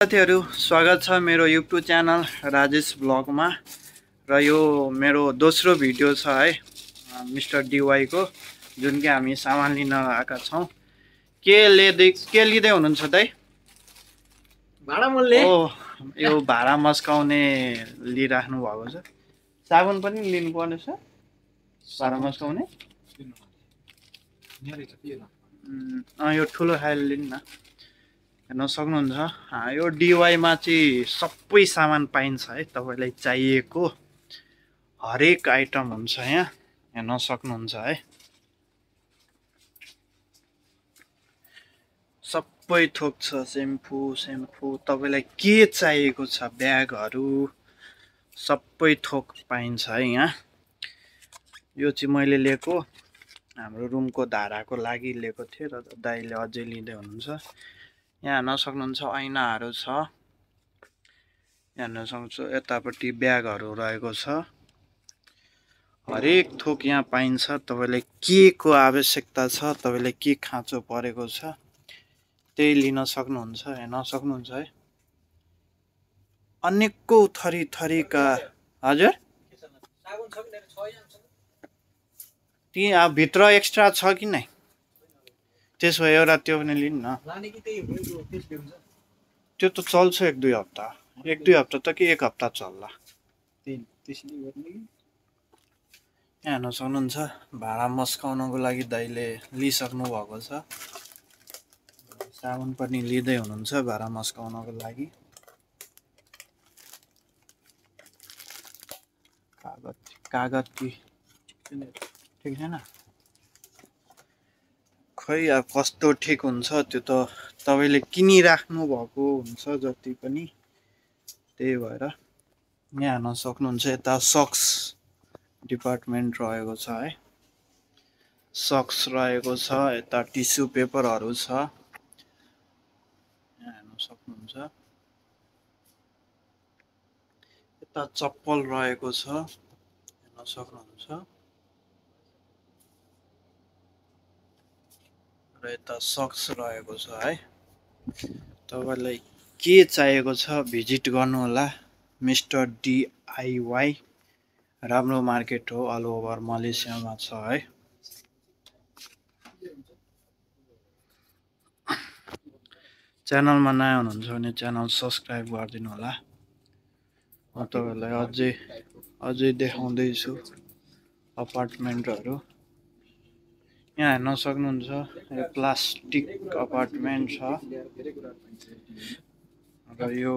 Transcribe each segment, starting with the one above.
साथीहरु स्वागत छ मेरो YouTube च्यानल राजेश ब्लगमा र यो मेरो दोस्रो भिडियो छ है मिस्टर DY को जुन कि हामी सामान लिन आएका छौं। के लिदै हुनुहुन्छ दाइ? भाडा मोल्ने ओ यो भाडा मस्काउने लिइराख्नु भएको छ। साबुन पनि लिनु पर्ने छ भाडा मस्काउने। यो ठुलो खाले लिनु न। हेर्न सक्नुहुन्छ यो DY मा चाहिँ सबै सामान पाइन्छ है। तपाईलाई चाहिएको हरेक आइटम हुन्छ यहाँ हेर्न सक्नुहुन्छ है। सबै थोक छ, सेम्पू तपाईलाई के चाहिएको छ, ब्यागहरु सबै थोक पाइन्छ है यहाँ। यो चाहिँ मैले लिएको हाम्रो रुमको धाराको लागि लिएको थिएँ र दाइले अझै लिँदै हुनुहुन्छ। यहाँ हेर्न सक्नुहुन्छ ऐनाहरु छ। हेर्न सक्नुहुन्छ यतापट्टि ब्यागहरु रहेको छ। हरेक थोक यहाँ पाइन्छ। तपाईलाई के को आवश्यकता छ, तपाईलाई के खाँचो परेको छ त्यही लिन सक्नुहुन्छ। हेर्न सक्नुहुन्छ है अनेकौं थरीका। हजुर ती भित्र एक्स्ट्रा छ कि नै? त्यसो भए एउटा त्यो पनि लिनु न। त्यो त चल्छ एक दुई हप्ता त कि एक हप्ता चल्ला। यहाँ हेर्न सक्नुहुन्छ भाडा मस्काउनको लागि दाइले लिइसक्नु भएको छ। साबुन पनि लिँदै हुनुहुन्छ भाडा मस्काउनको लागि। कागज कि ठिक छैन? खै अब कस्तो ठिक हुन्छ त्यो त तपाईले किनिराख्नु भएको हुन्छ जति पनि। त्यही भएर यहाँ हेर्न सक्नुहुन्छ यता सक्स डिपार्टमेन्ट रहेको छ है। सक्स रहेको छ, यता टिस्यु पेपरहरु छ। यहाँ हेर्न सक्नुहुन्छ यता चप्पल रहेको छ हेर्न सक्नुहुन्छ र यता सक्स रहेको छ है। तपाईलाई के चाहिएको छ भिजिट गर्नु होला। मिस्टर DIY राम्रो मार्केट हो, अल ओभर मलेसियामा छ है। च्यानलमा नयाँ हुनुहुन्छ भने च्यानल सब्स्क्राइब गरिदिनु होला। म तपाईलाई अझै देखाउँदै छु अपार्टमेन्टहरु। यहाँ हेर्न सक्नुहुन्छ यो प्लास्टिक अपार्टमेन्ट छ र यो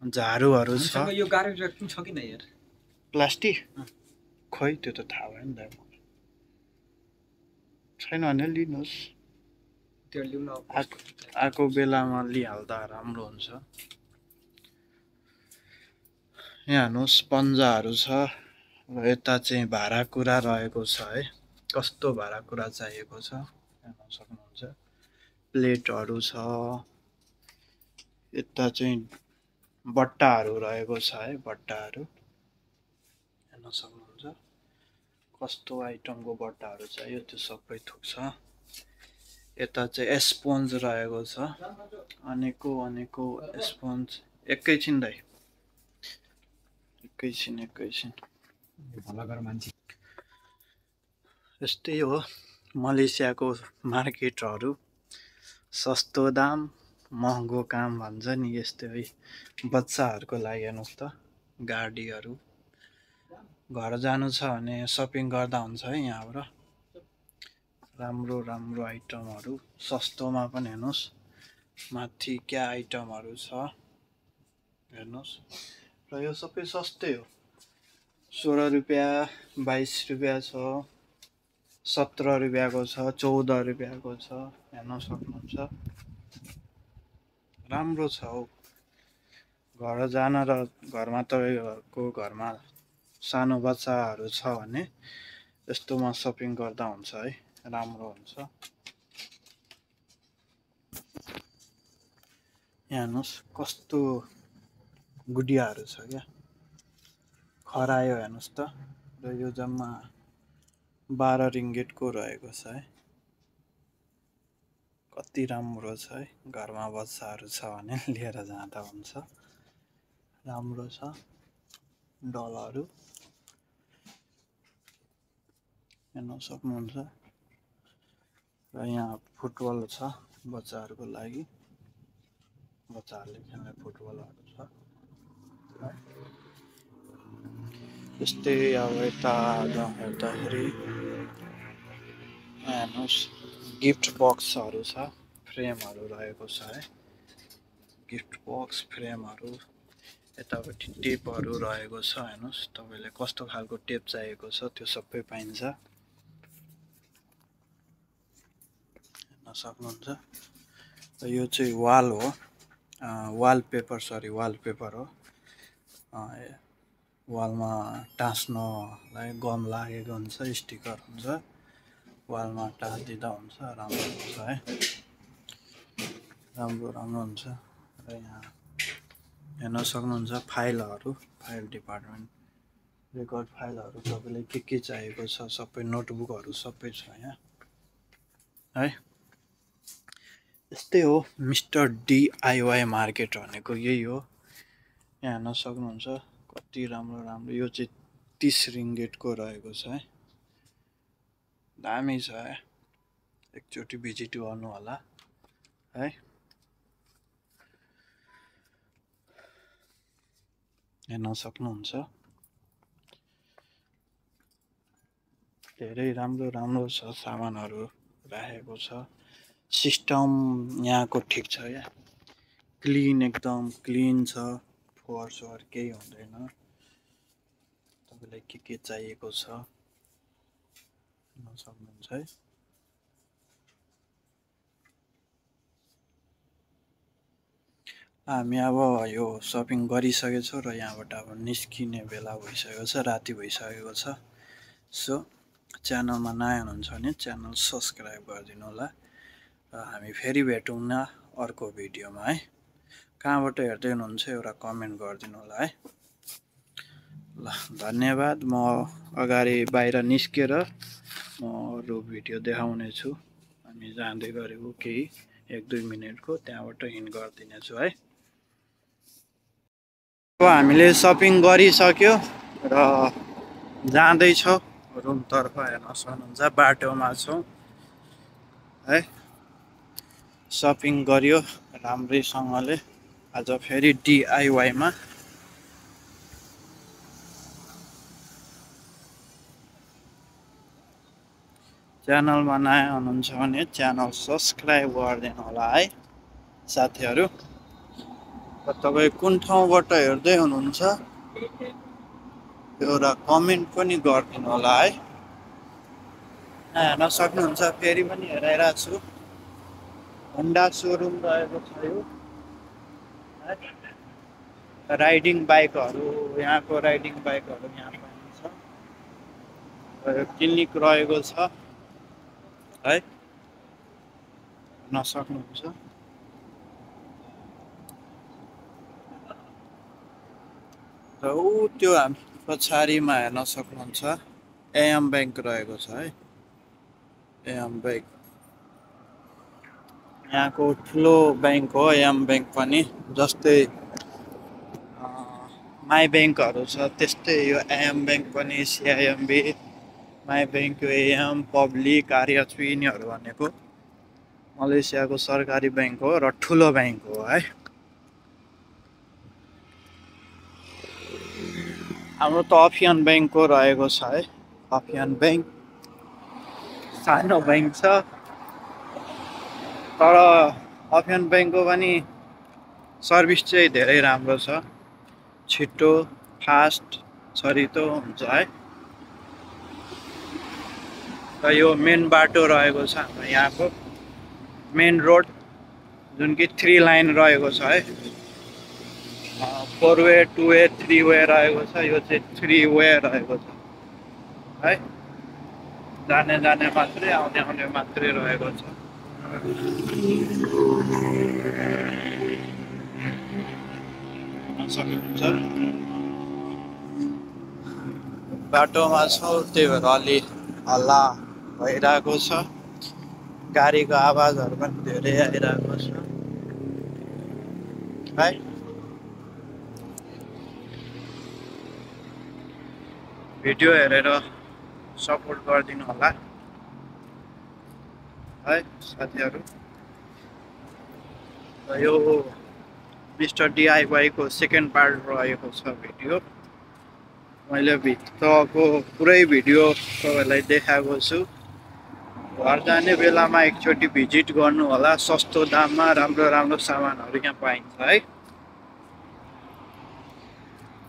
झाडुहरु छ। यो गाडी छ कि नै यार? प्लास्टिक खै त्यो त थाहा भएन दाइ। छैन भने लिनुहोस्। त्यो लिउन आको बेलामा लिइहाल्दा राम्रो हुन्छ। यहाँ हेर्नुहोस् पन्जाहरु छ र यता चाहिँ भाँडाकुँडा रहेको छ है। कस्तो भाँडाकुँडा चाहिएको छ हेर्न सक्नुहुन्छ। प्लेटहरु छ। यता चाहिँ बट्टाहरु रहेको छ है। बट्टाहरु हेर्न सक्नुहुन्छ कस्तो आइटमको बट्टाहरु चाहियो त्यो सबै थोक छ। यता चाहिँ एस्पोन्ज रहेको छ। अनेकौं एस्पोन्ज। एकैछिन दाइ एकैछिन। यस्तै हो मलेसियाको मार्केटहरु। सस्तो दाम महँगो काम भन्छ नि यस्तै है। बच्चाहरुको लागि हेर्नुस् त गाडीहरु। घर जानु छ भने शपिङ गर्दा हुन्छ है यहाँबाट। राम्रो आइटमहरु सस्तोमा पनि हेर्नुस्। माथि क्या आइटमहरु छ हेर्नुस्। र यो सबै सस्तै हो। 16 रुपैयाँ 22 रुपैयाँ छ, 17 रुपैयाँको छ, 14 रुपैयाँको छ हेर्न सक्नुहुन्छ। राम्रो छ हौ। घर जान र घरमा तपाईको घरमा सानो बच्चाहरु छ भने यस्तोमा शपिङ गर्दा हुन्छ है। राम्रो हुन्छ। यहाँ हेर्नुस् कस्तो गुडियाहरु छ क्या। खरायो हेर्नुस् त। र यो जम्मा 12 रिङ्गेटको रहेको छ है। कति राम्रो छ है, घरमा बच्चाहरू छ भने लिएर जाँदा हुन्छ। राम्रो छ डलहरू हेर्न सक्नुहुन्छ। र यहाँ फुटबल छ बच्चाहरूको लागि, बच्चाहरूले खेल्ने फुटबलहरू छ। त्यस्तै अब यता हेर्दाखेरि हेर्नुहोस् गिफ्ट बक्सहरू छ, फ्रेमहरू रहेको छ है, गिफ्ट बक्स फ्रेमहरू। यतापट्टि टेपहरू रहेको छ, हेर्नुहोस् तपाईँले कस्तो खालको टेप चाहिएको छ त्यो सबै पाइन्छ, हेर्न सक्नुहुन्छ। यो चाहिँ वाल हो, वालपेपर हो। वालमा टाँस्नलाई गम लागेको हुन्छ, स्टिकर हुन्छ, वालमा टाँसिदिँदा हुन्छ, राम्रो हुन्छ है, राम्रो हुन्छ। र यहाँ हेर्न सक्नुहुन्छ फाइलहरू, फाइल डिपार्टमेन्ट रेकर्ड फाइलहरू, तपाईँलाई के चाहिएको छ सबै, नोटबुकहरू सबै छ यहाँ है। यस्तै हो मिस्टर DIY मार्केट भनेको, यही हो। यहाँ हेर्न सक्नुहुन्छ कति राम्रो। यो चाहिँ 30 रिङ्गेटको रहेको छ है, दामी छ है, एकचोटि भिजिट गर्नु होला है। हेर्न सक्नुहुन्छ धेरै राम्रो छ, सामानहरू राखेको छ। सिस्टम यहाँको ठिक छ या, क्लिन, एकदम क्लिन छ, फोहोर केही हुँदैन। तपाईँलाई के चाहिएको छ हेर्न सक्नुहुन्छ है। हामी अब यो सपिङ गरिसकेछौँ र यहाँबाट अब निस्किने बेला भइसकेको छ, राति भइसकेको छ। सो च्यानलमा नयाँ हुनुहुन्छ भने च्यानल सब्सक्राइब गरिदिनु होला र हामी फेरि भेटौँ न अर्को भिडियोमा है। कहाँबाट हेर्दै हुनुहुन्छ एउटा कमेन्ट गरिदिनु होला है। ल धन्यवाद। म अगाडि बाहिर निस्केर म अरू भिडियो देखाउने छु, हामी जाँदै गरेको केही 1-2 मिनटको, त्यहाँबाट हिँड गरिदिनेछु है। अब हामीले सपिङ गरिसक्यो र जाँदैछौँ रुमतर्फ, हेर्न सक्नुहुन्छ बाटोमा छौँ है। सपिङ गर्यो राम्रैसँगले, आज फेरि DIY मा। च्यानलमा नयाँ हुनुहुन्छ भने च्यानल सब्सक्राइब गरिदिनु होला है साथीहरू। र तपाईँ कुन ठाउँबाट हेर्दै हुनुहुन्छ एउटा कमेन्ट पनि गरिदिनु होला है। हेर्न सक्नुहुन्छ फेरि पनि हेराइरहेको छु, होन्डा सोरुम रहेको छ यो है। राइडिङ बाइकहरू, यहाँको राइडिङ बाइकहरू यहाँ पाइन्छ र यो क्लिनिक रहेको छ है, हेर्न सक्नुहुन्छ। र त्यो हामी पछाडिमा हेर्न सक्नुहुन्छ AM बैंक रहेको छ है, AM बैंक यहाँको ठुलो बैंक हो। AM बैंक पनि जस्तै माई बैंकहरू छ त्यस्तै यो AM बैंक पनि, CIMB, my bank, AM, public, RHB यिनीहरू भनेको मलेसियाको सरकारी बैंक हो र ठुलो बैंक हो है। हाम्रो त अफियन बैंकको रहेको छ है, अफियन बैंक सानो बैंक छ तर अफियन बैंकको पनि सर्भिस चाहिँ धेरै राम्रो छ, छिटो, फास्ट, छरितो हुन्छ है। र यो मेन बाटो रहेको छ हाम्रो यहाँको, मेन रोड जुन कि 3 लाइन रहेको छ है। 4 वे, 2 वे, 3 वे रहेको छ, यो चाहिँ 3 वे रहेको छ है। जाने मात्रै, आउने मात्रै रहेको छ। बाटोमा छौँ त्यही भएर अलि हल्ला भइरहेको छ, गाडीको आवाजहरू पनि धेरै आइरहेको छ है। भिडियो हेरेर सपोर्ट गरिदिनु होला है साथीहरू। र यो मिस्टर DIY को सेकेन्ड पार्ट रहेको छ भिडियो। मैले भित्रको पुरै भिडियो तपाईँलाई देखाएको छु। घर जाने बेलामा एकचोटि भिजिट गर्नु होला। सस्तो दाममा राम्रो राम्रो सामानहरू यहाँ पाइन्छ है।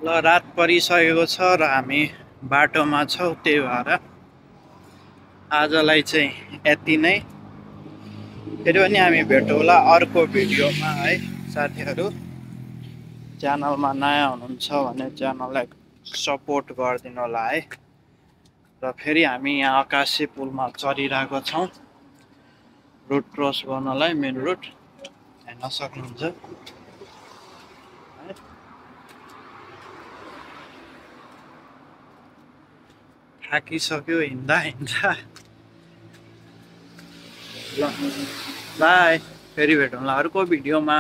ल रात परिसकेको छ र हामी बाटोमा छौँ, त्यही भएर आजलाई चाहिँ यति नै। फेरि पनि हामी भेटौँला अर्को भिडियोमा है साथीहरू। च्यानलमा नयाँ हुनुहुन्छ भने च्यानललाई सपोर्ट गरिदिनु होला है। र फेरि हामी यहाँ आकाशे पुलमा चढिरहेको छौँ रोड क्रस गर्नलाई, मेन रोड हेर्न सक्नुहुन्छ है। थाकिसक्यो हिँड्दा हिँड्दा। ल बाई, फेरि भेटौँला अर्को भिडियोमा।